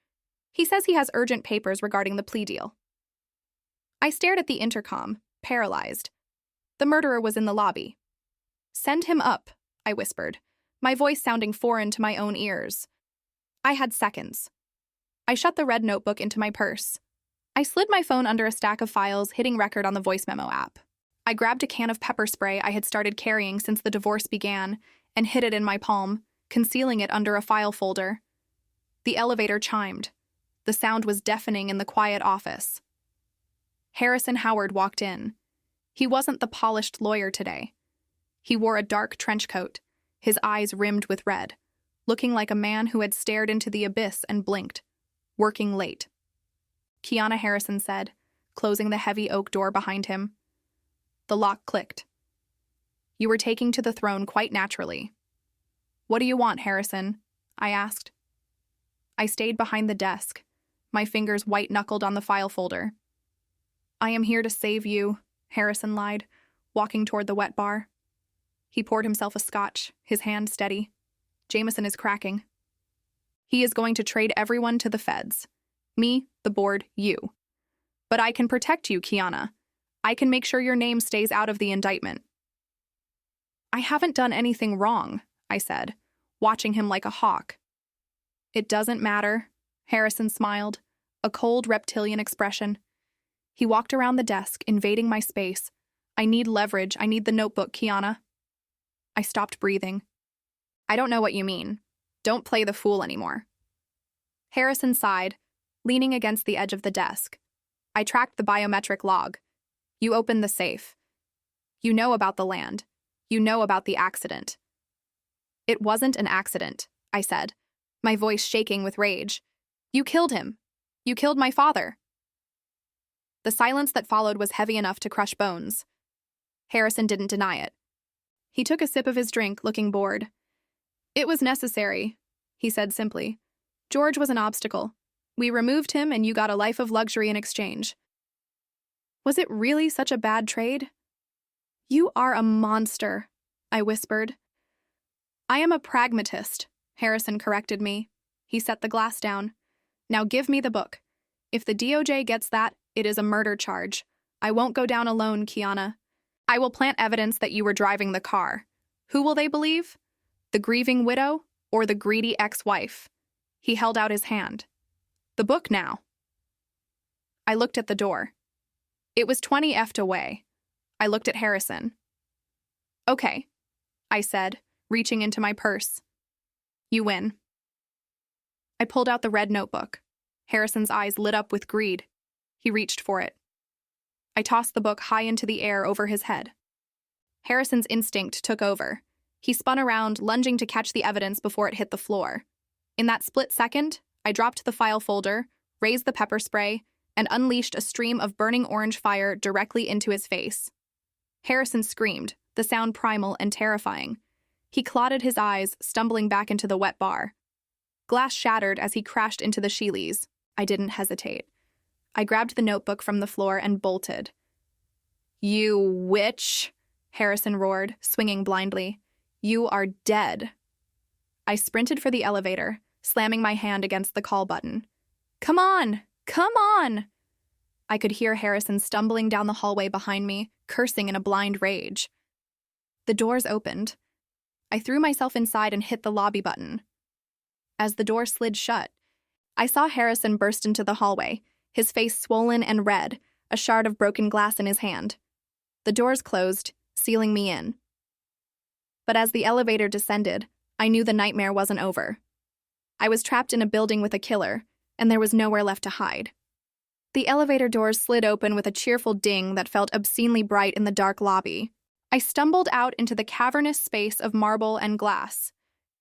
He says he has urgent papers regarding the plea deal. I stared at the intercom, paralyzed. The murderer was in the lobby. Send him up, I whispered, my voice sounding foreign to my own ears. I had seconds. I shut the red notebook into my purse. I slid my phone under a stack of files, hitting record on the voice memo app. I grabbed a can of pepper spray I had started carrying since the divorce began and hid it in my palm, concealing it under a file folder. The elevator chimed. The sound was deafening in the quiet office. Harrison Howard walked in. He wasn't the polished lawyer today. He wore a dark trench coat, his eyes rimmed with red, looking like a man who had stared into the abyss and blinked. Working late. Kiana Harrison said, closing the heavy oak door behind him. The lock clicked. You were taking to the throne quite naturally. What do you want, Harrison? I asked. I stayed behind the desk, my fingers white-knuckled on the file folder. I am here to save you, Harrison lied, walking toward the wet bar. He poured himself a scotch, his hand steady. Jameson is cracking. He is going to trade everyone to the feds. Me, the board, you. But I can protect you, Kiana. I can make sure your name stays out of the indictment. I haven't done anything wrong, I said, watching him like a hawk. It doesn't matter, Harrison smiled, a cold reptilian expression. He walked around the desk, invading my space. I need leverage. I need the notebook, Kiana. I stopped breathing. I don't know what you mean. Don't play the fool anymore. Harrison sighed, leaning against the edge of the desk. I tracked the biometric log. You opened the safe. You know about the land. You know about the accident. It wasn't an accident, I said, my voice shaking with rage. You killed him. You killed my father. The silence that followed was heavy enough to crush bones. Harrison didn't deny it. He took a sip of his drink, looking bored. It was necessary, he said simply. George was an obstacle. We removed him and you got a life of luxury in exchange. Was it really such a bad trade? You are a monster, I whispered. I am a pragmatist, Harrison corrected me. He set the glass down. Now give me the book. If the DOJ gets that, it is a murder charge. I won't go down alone, Kiana. I will plant evidence that you were driving the car. Who will they believe? The grieving widow or the greedy ex-wife? He held out his hand. The book now. I looked at the door. It was 20 feet away. I looked at Harrison. Okay, I said, reaching into my purse. You win. I pulled out the red notebook. Harrison's eyes lit up with greed. He reached for it. I tossed the book high into the air over his head. Harrison's instinct took over. He spun around, lunging to catch the evidence before it hit the floor. In that split second, I dropped the file folder, raised the pepper spray, and unleashed a stream of burning orange fire directly into his face. Harrison screamed, the sound primal and terrifying. He clotted his eyes, stumbling back into the wet bar. Glass shattered as he crashed into the Sheeleys. I didn't hesitate. I grabbed the notebook from the floor and bolted. You witch, Harrison roared, swinging blindly. You are dead. I sprinted for the elevator, slamming my hand against the call button. Come on! Come on! I could hear Harrison stumbling down the hallway behind me, cursing in a blind rage. The doors opened. I threw myself inside and hit the lobby button. As the door slid shut, I saw Harrison burst into the hallway, his face swollen and red, a shard of broken glass in his hand. The doors closed, sealing me in. But as the elevator descended, I knew the nightmare wasn't over. I was trapped in a building with a killer, and there was nowhere left to hide. The elevator doors slid open with a cheerful ding that felt obscenely bright in the dark lobby. I stumbled out into the cavernous space of marble and glass.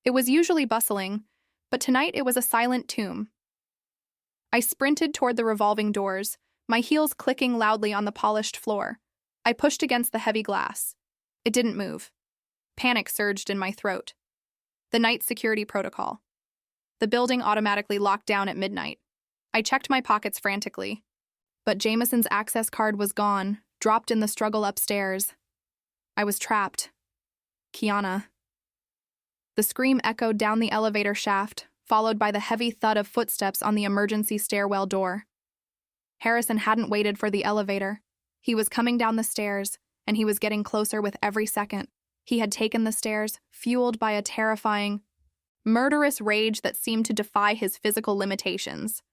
It was usually bustling, but tonight it was a silent tomb. I sprinted toward the revolving doors, my heels clicking loudly on the polished floor. I pushed against the heavy glass. It didn't move. Panic surged in my throat. The night security protocol. The building automatically locked down at midnight. I checked my pockets frantically. But Jameson's access card was gone, dropped in the struggle upstairs. I was trapped. Kiana. The scream echoed down the elevator shaft, followed by the heavy thud of footsteps on the emergency stairwell door. Harrison hadn't waited for the elevator. He was coming down the stairs, and he was getting closer with every second. He had taken the stairs, fueled by a terrifying, murderous rage that seemed to defy his physical limitations.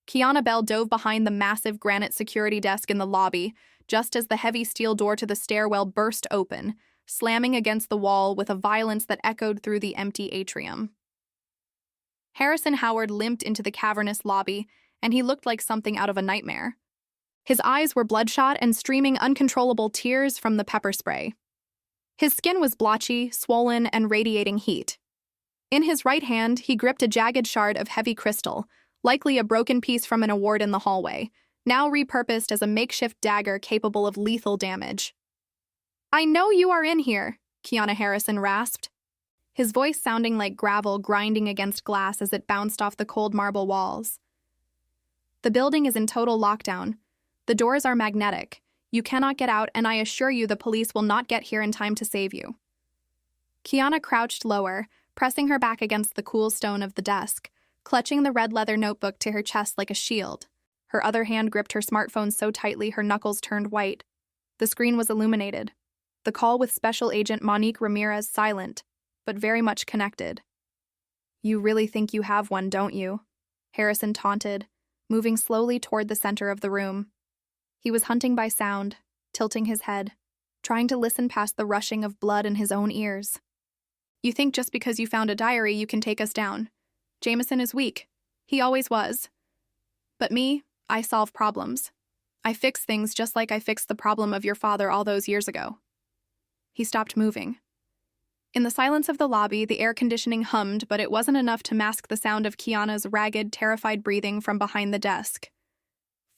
Kiana Bell dove behind the massive granite security desk in the lobby, just as the heavy steel door to the stairwell burst open, slamming against the wall with a violence that echoed through the empty atrium. Harrison Howard limped into the cavernous lobby, and he looked like something out of a nightmare. His eyes were bloodshot and streaming uncontrollable tears from the pepper spray. His skin was blotchy, swollen, and radiating heat. In his right hand, he gripped a jagged shard of heavy crystal, likely a broken piece from an award in the hallway, now repurposed as a makeshift dagger capable of lethal damage. "I know you are in here," Kiana Harrison rasped, his voice sounding like gravel grinding against glass as it bounced off the cold marble walls. "The building is in total lockdown. The doors are magnetic. You cannot get out, and I assure you the police will not get here in time to save you." Kiana crouched lower, pressing her back against the cool stone of the desk, clutching the red leather notebook to her chest like a shield. Her other hand gripped her smartphone so tightly her knuckles turned white. The screen was illuminated. The call with Special Agent Monique Ramirez silent, but very much connected. "You really think you have one, don't you?" Harrison taunted, moving slowly toward the center of the room. He was hunting by sound, tilting his head, trying to listen past the rushing of blood in his own ears. "You think just because you found a diary you can take us down. Jameson is weak. He always was. But me, I solve problems. I fix things just like I fixed the problem of your father all those years ago." He stopped moving. In the silence of the lobby, the air conditioning hummed, but it wasn't enough to mask the sound of Kiana's ragged, terrified breathing from behind the desk.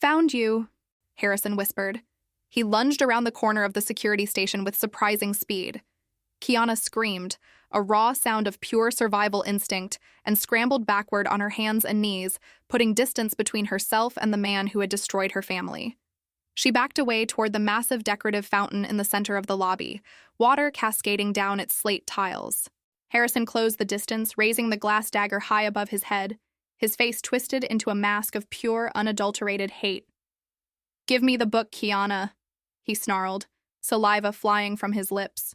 "Found you," Harrison whispered. He lunged around the corner of the security station with surprising speed. Kiana screamed, a raw sound of pure survival instinct, and scrambled backward on her hands and knees, putting distance between herself and the man who had destroyed her family. She backed away toward the massive decorative fountain in the center of the lobby, water cascading down its slate tiles. Harrison closed the distance, raising the glass dagger high above his head, his face twisted into a mask of pure, unadulterated hate. "Give me the book, Kiana," he snarled, saliva flying from his lips.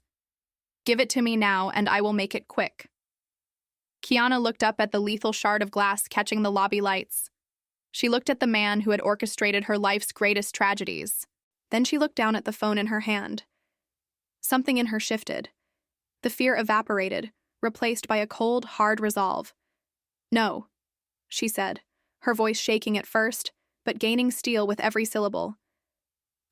"Give it to me now, and I will make it quick." Kiana looked up at the lethal shard of glass catching the lobby lights. She looked at the man who had orchestrated her life's greatest tragedies. Then she looked down at the phone in her hand. Something in her shifted. The fear evaporated, replaced by a cold, hard resolve. "No," she said, her voice shaking at first, but gaining steel with every syllable.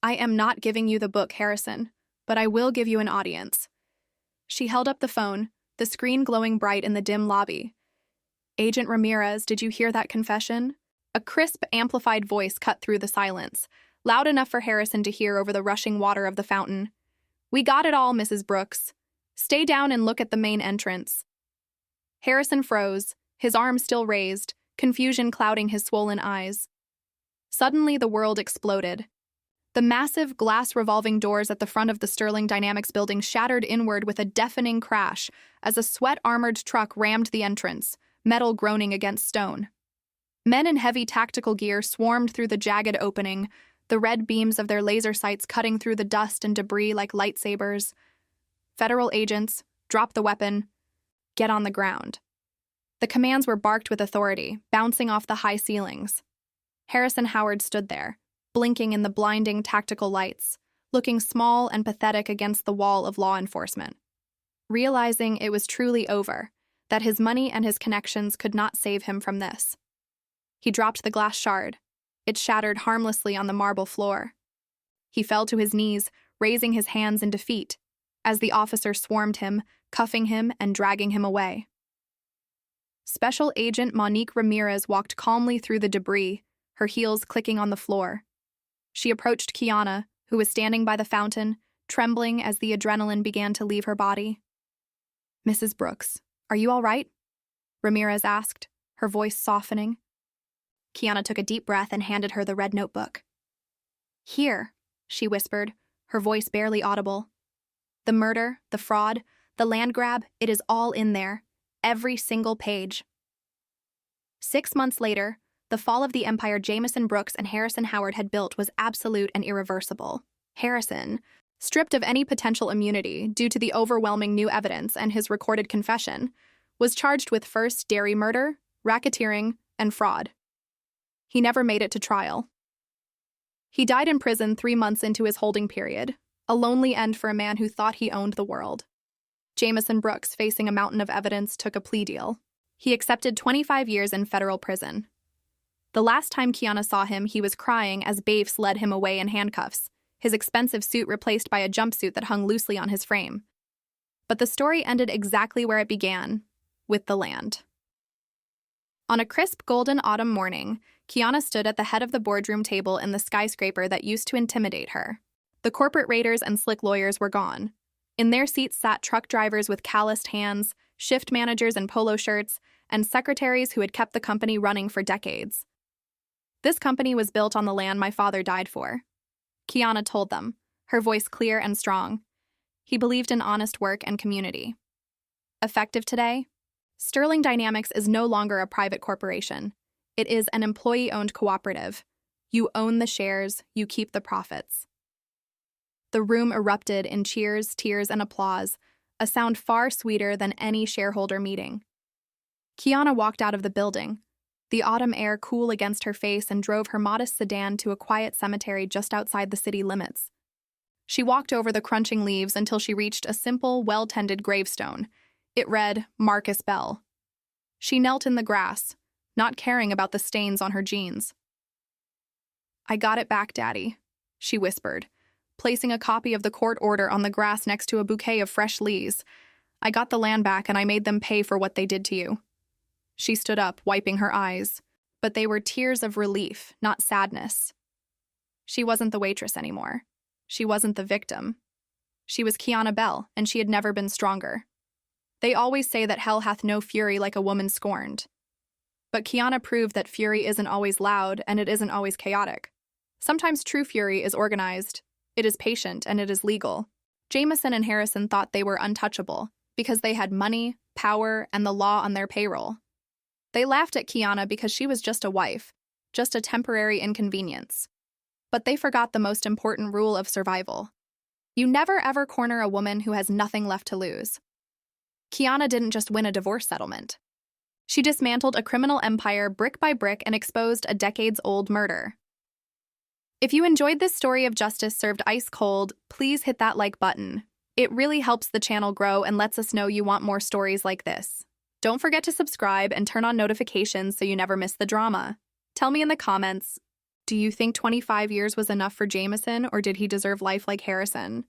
"I am not giving you the book, Harrison, but I will give you an audience." She held up the phone, the screen glowing bright in the dim lobby. "Agent Ramirez, did you hear that confession?" A crisp, amplified voice cut through the silence, loud enough for Harrison to hear over the rushing water of the fountain. "We got it all, Mrs. Brooks. Stay down and look at the main entrance." Harrison froze, his arm still raised, confusion clouding his swollen eyes. Suddenly, the world exploded. The massive glass revolving doors at the front of the Sterling Dynamics building shattered inward with a deafening crash as a sweat-armored truck rammed the entrance, metal groaning against stone. Men in heavy tactical gear swarmed through the jagged opening, the red beams of their laser sights cutting through the dust and debris like lightsabers. "Federal agents, drop the weapon. Get on the ground." The commands were barked with authority, bouncing off the high ceilings. Harrison Howard stood there, blinking in the blinding tactical lights, looking small and pathetic against the wall of law enforcement. Realizing it was truly over, that his money and his connections could not save him from this. He dropped the glass shard. It shattered harmlessly on the marble floor. He fell to his knees, raising his hands in defeat, as the officer swarmed him, cuffing him and dragging him away. Special Agent Monique Ramirez walked calmly through the debris, her heels clicking on the floor. She approached Kiana, who was standing by the fountain, trembling as the adrenaline began to leave her body. "Mrs. Brooks, are you all right?" Ramirez asked, her voice softening. Kiana took a deep breath and handed her the red notebook. "Here," she whispered, her voice barely audible. "The murder, the fraud, the land grab, it is all in there. Every single page. 6 months later, the fall of the empire Jameson Brooks and Harrison Howard had built was absolute and irreversible. Harrison, stripped of any potential immunity due to the overwhelming new evidence and his recorded confession, was charged with first-degree murder, racketeering, and fraud. He never made it to trial. He died in prison 3 months into his holding period, a lonely end for a man who thought he owned the world. Jameson Brooks, facing a mountain of evidence, took a plea deal. He accepted 25 years in federal prison. The last time Kiana saw him, he was crying as bailiffs led him away in handcuffs, his expensive suit replaced by a jumpsuit that hung loosely on his frame. But the story ended exactly where it began, with the land. On a crisp golden autumn morning, Kiana stood at the head of the boardroom table in the skyscraper that used to intimidate her. The corporate raiders and slick lawyers were gone. In their seats sat truck drivers with calloused hands, shift managers in polo shirts, and secretaries who had kept the company running for decades. This company was built on the land my father died for, Kiana told them, her voice clear and strong. He believed in honest work and community. Effective today? Sterling Dynamics is no longer a private corporation. It is an employee-owned cooperative. You own the shares, you keep the profits. The room erupted in cheers, tears, and applause, a sound far sweeter than any shareholder meeting. Kiana walked out of the building, the autumn air cool against her face, and drove her modest sedan to a quiet cemetery just outside the city limits. She walked over the crunching leaves until she reached a simple, well-tended gravestone. It read, Marcus Bell. She knelt in the grass, not caring about the stains on her jeans. I got it back, Daddy, she whispered, placing a copy of the court order on the grass next to a bouquet of fresh leaves. I got the land back and I made them pay for what they did to you. She stood up, wiping her eyes, but they were tears of relief, not sadness. She wasn't the waitress anymore. She wasn't the victim. She was Kiana Bell, and she had never been stronger. They always say that hell hath no fury like a woman scorned. But Kiana proved that fury isn't always loud, and it isn't always chaotic. Sometimes true fury is organized, it is patient, and it is legal. Jameson and Harrison thought they were untouchable because they had money, power, and the law on their payroll. They laughed at Kiana because she was just a wife, just a temporary inconvenience. But they forgot the most important rule of survival. You never ever corner a woman who has nothing left to lose. Kiana didn't just win a divorce settlement. She dismantled a criminal empire brick by brick and exposed a decades-old murder. If you enjoyed this story of justice served ice cold, please hit that like button. It really helps the channel grow and lets us know you want more stories like this. Don't forget to subscribe and turn on notifications so you never miss the drama. Tell me in the comments, do you think 25 years was enough for Jameson, or did he deserve life like Harrison?